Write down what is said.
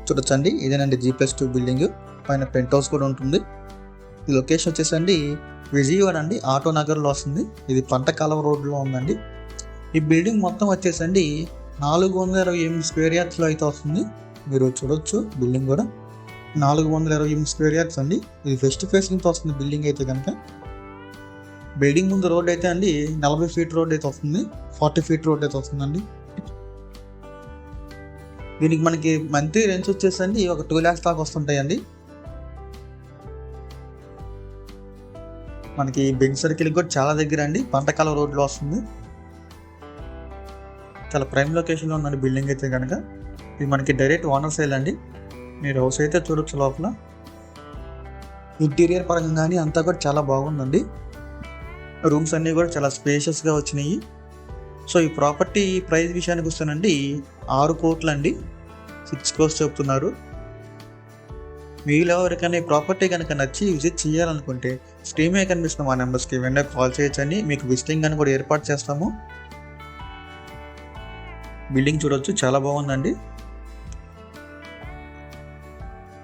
చూడొచ్చండి, ఇదేనండి G+2 building. పైన పెంట్ హౌస్ కూడా ఉంటుంది. ఈ లొకేషన్ వచ్చేసండి విజయవాడ అండి, ఆటో నగర్లో వస్తుంది. ఇది పంటకాలవ రోడ్లో ఉందండి. ఈ బిల్డింగ్ మొత్తం వచ్చేసండి 428 స్క్వేర్ యార్డ్స్లో అయితే వస్తుంది. మీరు చూడొచ్చు బిల్డింగ్ కూడా 428 స్క్వేర్ యార్డ్స్ అండి. ఇది వెస్ట్ ఫేసింగ్తో వస్తుంది బిల్డింగ్ అయితే కనుక. బిల్డింగ్ ముందు రోడ్ అయితే అండి 40 ఫీట్ రోడ్ అయితే వస్తుంది, 40 ఫీట్ రోడ్ అయితే వస్తుందండి. దీనికి మనకి మంత్లీ రెంట్స్ వచ్చేసండి ఒక 2 lakhs దాకా వస్తుంటాయండి. మనకి బెంజ్ సర్కిల్ కూడా చాలా దగ్గర అండి, పంటకాల రోడ్లో వస్తుంది. చాలా ప్రైమ్ లొకేషన్లో ఉందండి బిల్డింగ్ అయితే కనుక. ఇది మనకి డైరెక్ట్ ఓనర్ సేల్ అండి. మీరు హౌస్ అయితే చూడొచ్చు. లోపల ఇంటీరియర్ పరంగా కానీ అంతా కూడా చాలా బాగుందండి. రూమ్స్ అన్నీ కూడా చాలా స్పేషియస్గా వచ్చినాయి. సో ఈ ప్రాపర్టీ ప్రైస్ విషయానికి వస్తానండి 6 కోట్లు అండి, 6 crores చెప్తున్నారు. మీలో ఎవరికైనా ఈ ప్రాపర్టీ కనుక నచ్చి విజిట్ చేయాలనుకుంటే స్క్రీన్ మీద కనిపిస్తున్న మా నెంబర్స్కి వెంటనే కాల్ చేయొచ్చండి. మీకు విజిటింగ్ అని కూడా ఏర్పాటు చేస్తాము. బిల్డింగ్ చూడొచ్చు, చాలా బాగుందండి.